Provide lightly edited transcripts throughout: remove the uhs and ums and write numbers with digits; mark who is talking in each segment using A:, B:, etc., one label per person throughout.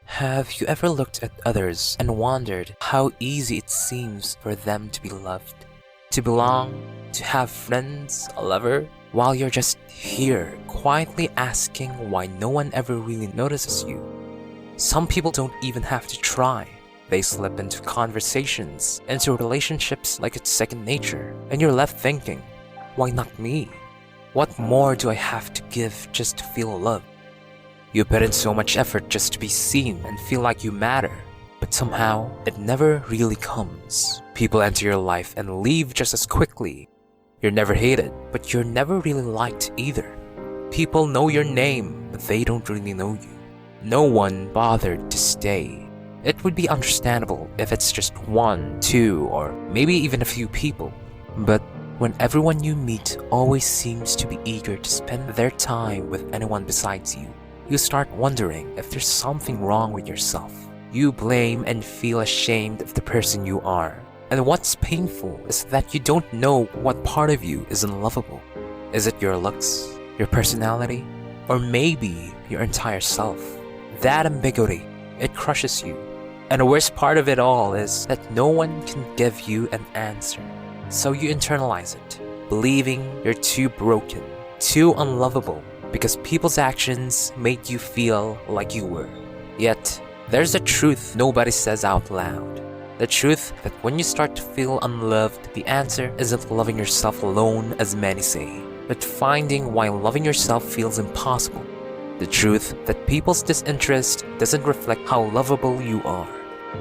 A: Have you ever looked at others and wondered how easy it seems for them to be loved, to belong, to have friends, a lover, while you're just here quietly asking why no one ever really notices you? Some people don't even have to try. They slip into conversations, into relationships like it's second nature, and you're left thinking, why not me? What more do I have to give just to feel loved? You put in so much effort just to be seen and feel like you matter, but somehow it never really comes. People enter your life and leave just as quickly. You're never hated, but you're never really liked either. People know your name, but they don't really know you. No one bothered to stay. It would be understandable if it's just one, two, or maybe even a few people. But when everyone you meet always seems to be eager to spend their time with anyone besides you, you start wondering if there's something wrong with yourself. You blame and feel ashamed of the person you are. And what's painful is that you don't know what part of you is unlovable. Is it your looks, your personality, or maybe your entire self? That ambiguity, it crushes you. And the worst part of it all is that no one can give you an answer. So you internalize it, believing you're too broken, too unlovable, because people's actions made you feel like you were. Yet, there's a truth nobody says out loud. The truth that when you start to feel unloved, the answer isn't loving yourself alone as many say, but finding why loving yourself feels impossible. The truth that people's disinterest doesn't reflect how lovable you are.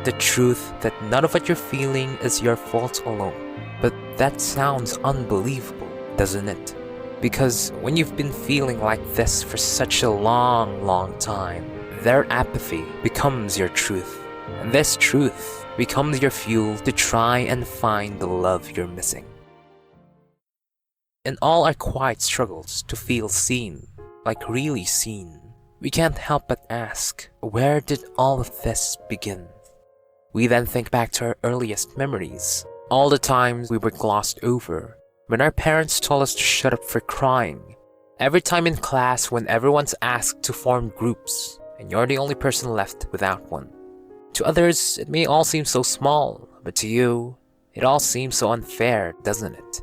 A: The truth that none of what you're feeling is your fault alone. But that sounds unbelievable, doesn't it? Because when you've been feeling like this for such a long time, their apathy becomes your truth. And this truth becomes your fuel to try and find the love you're missing. In all our quiet struggles to feel seen, like really seen, we can't help but ask, where did all of this begin? We then think back to our earliest memories, all the times we were glossed over, when our parents told us to shut up for crying, every time in class when everyone's asked to form groups and you're the only person left without one. To others, it may all seem so small, but to you, it all seems so unfair, doesn't it?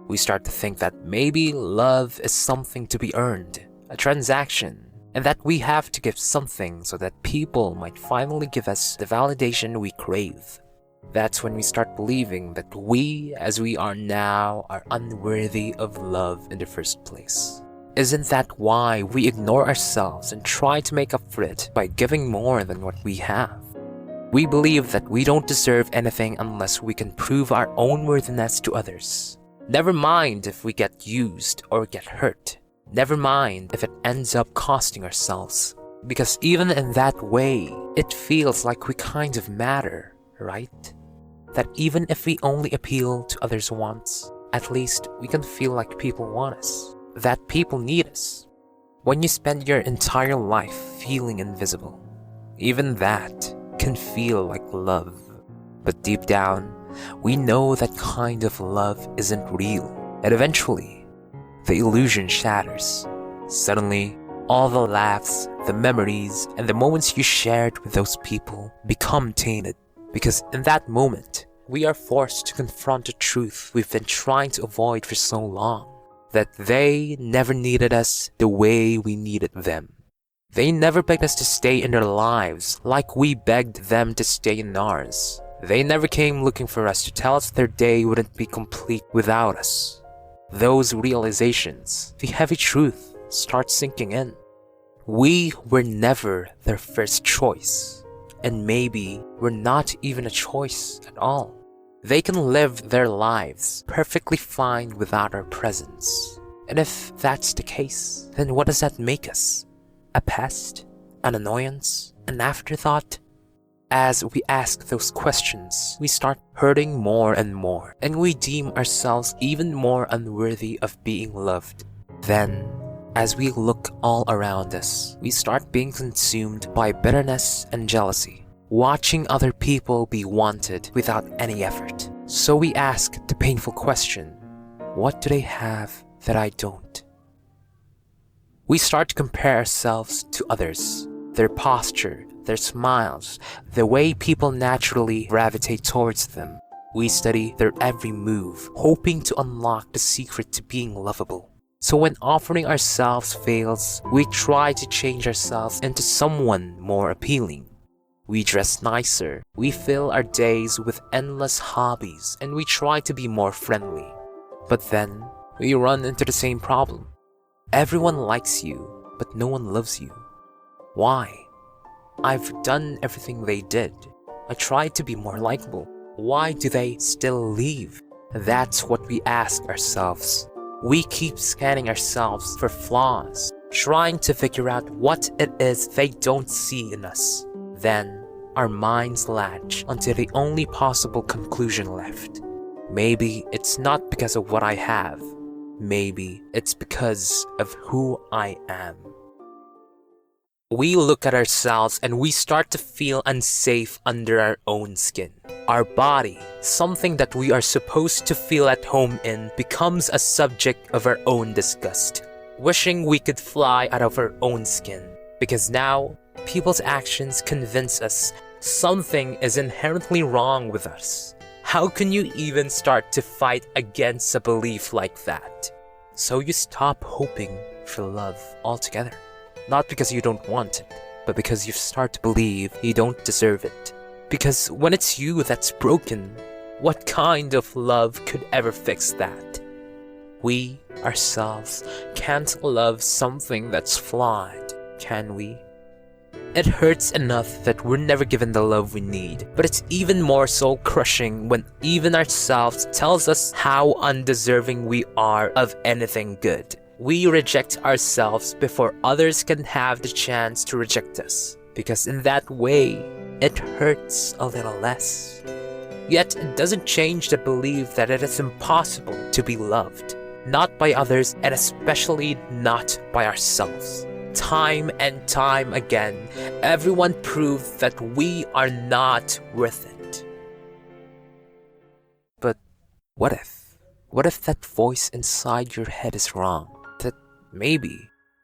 A: We start to think that maybe love is something to be earned, a transaction, and that we have to give something so that people might finally give us the validation we crave. That's when we start believing that we, as we are now, are unworthy of love in the first place. Isn't that why we ignore ourselves and try to make up for it by giving more than what we have? We believe that we don't deserve anything unless we can prove our own worthiness to others. Never mind if we get used or get hurt. Never mind if it ends up costing ourselves. Because even in that way, it feels like we kind of matter, right? That even if we only appeal to others once, at least we can feel like people want us. That people need us. When you spend your entire life feeling invisible, even that can feel like love. But deep down, we know that kind of love isn't real. And eventually, the illusion shatters. Suddenly, all the laughs, the memories, and the moments you shared with those people become tainted. Because in that moment, we are forced to confront a truth we've been trying to avoid for so long. That they never needed us the way we needed them. They never begged us to stay in their lives like we begged them to stay in ours. They never came looking for us to tell us their day wouldn't be complete without us. Those realizations, the heavy truth, start sinking in. We were never their first choice. And maybe we're not even a choice at all. They can live their lives perfectly fine without our presence. And if that's the case, then what does that make us? A pest? An annoyance? An afterthought? As we ask those questions, we start hurting more and more, and we deem ourselves even more unworthy of being loved. Then, as we look all around us, we start being consumed by bitterness and jealousy, watching other people be wanted without any effort. So we ask the painful question, what do they have that I don't? We start to compare ourselves to others, their posture, their smiles, the way people naturally gravitate towards them. We study their every move, hoping to unlock the secret to being lovable. So when offering ourselves fails, we try to change ourselves into someone more appealing. We dress nicer, we fill our days with endless hobbies, and we try to be more friendly. But then, we run into the same problem. Everyone likes you, but no one loves you. Why? I've done everything they did. I tried to be more likable. Why do they still leave? That's what we ask ourselves. We keep scanning ourselves for flaws, trying to figure out what it is they don't see in us. Then, our minds latch onto the only possible conclusion left. Maybe it's not because of what I have. Maybe it's because of who I am. We look at ourselves and we start to feel unsafe under our own skin. Our body, something that we are supposed to feel at home in, becomes a subject of our own disgust, wishing we could fly out of our own skin. Because now, people's actions convince us something is inherently wrong with us. How can you even start to fight against a belief like that? So you stop hoping for love altogether. Not because you don't want it, but because you start to believe you don't deserve it. Because when it's you that's broken, what kind of love could ever fix that? We, ourselves, can't love something that's flawed, can we? It hurts enough that we're never given the love we need, but it's even more soul crushing when even ourselves tells us how undeserving we are of anything good. We reject ourselves before others can have the chance to reject us, because in that way, it hurts a little less. Yet it doesn't change the belief that it is impossible to be loved, not by others and especially not by ourselves. Time and time again, everyone proved that we are not worth it. But what if? What if that voice inside your head is wrong? That maybe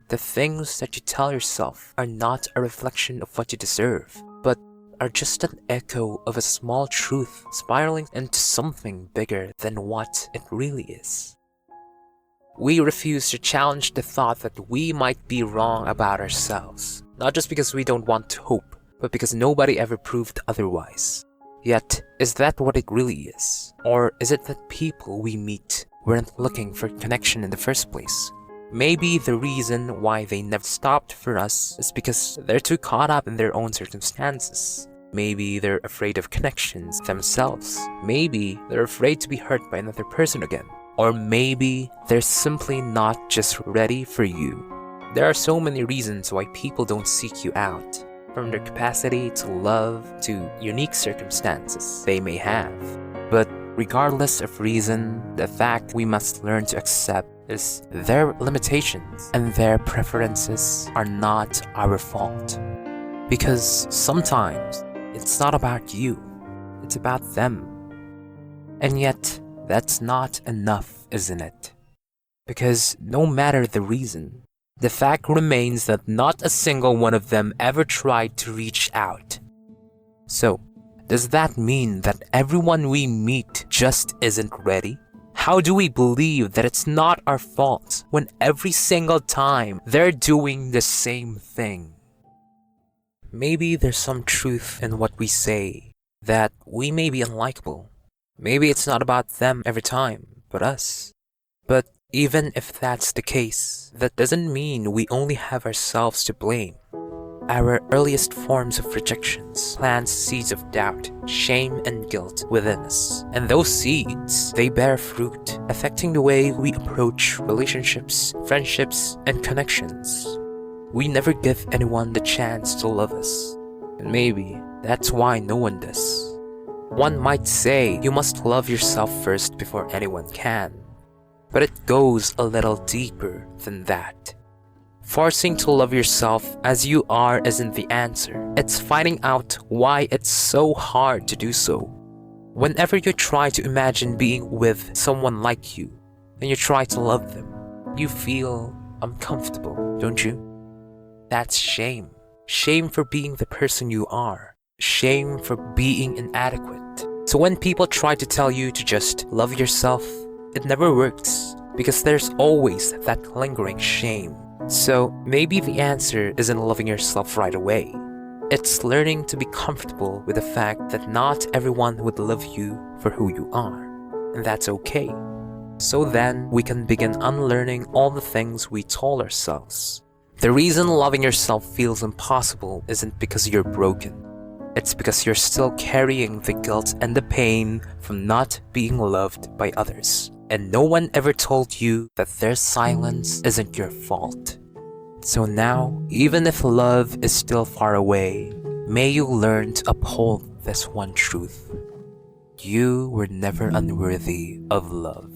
A: the things that you tell yourself are not a reflection of what you deserve, but are just an echo of a small truth spiraling into something bigger than what it really is. We refuse to challenge the thought that we might be wrong about ourselves, not just because we don't want to hope, but because nobody ever proved otherwise. Yet, is that what it really is? Or is it that people we meet weren't looking for connection in the first place? Maybe the reason why they never stopped for us is because they're too caught up in their own circumstances. Maybe they're afraid of connections themselves. Maybe they're afraid to be hurt by another person again. Or maybe they're simply not just ready for you. There are so many reasons why people don't seek you out, from their capacity to love to unique circumstances they may have. But regardless of reason, the fact we must learn to accept is their limitations and their preferences are not our fault. Because sometimes it's not about you, it's about them. And yet, that's not enough, isn't it? Because no matter the reason, the fact remains that not a single one of them ever tried to reach out. So, does that mean that everyone we meet just isn't ready? How do we believe that it's not our fault when every single time they're doing the same thing? Maybe there's some truth in what we say, that we may be unlikable. Maybe it's not about them every time, but us. But even if that's the case, that doesn't mean we only have ourselves to blame. Our earliest forms of rejections plant seeds of doubt, shame, and guilt within us. And those seeds, they bear fruit, affecting the way we approach relationships, friendships, and connections. We never give anyone the chance to love us. And maybe that's why no one does. One might say you must love yourself first before anyone can. But it goes a little deeper than that. Forcing to love yourself as you are isn't the answer. It's finding out why it's so hard to do so. Whenever you try to imagine being with someone like you, and you try to love them, you feel uncomfortable, don't you? That's shame. shame for being the person you are, shame for being inadequate. So when people try to tell you to just love yourself, it never works because there's always that lingering shame. So maybe the answer isn't loving yourself right away. It's learning to be comfortable with the fact that not everyone would love you for who you are, and that's okay. So then we can begin unlearning all the things we told ourselves. The reason loving yourself feels impossible isn't because you're broken. It's because you're still carrying the guilt and the pain from not being loved by others. And no one ever told you that their silence isn't your fault. So now, even if love is still far away, may you learn to uphold this one truth. You were never unworthy of love.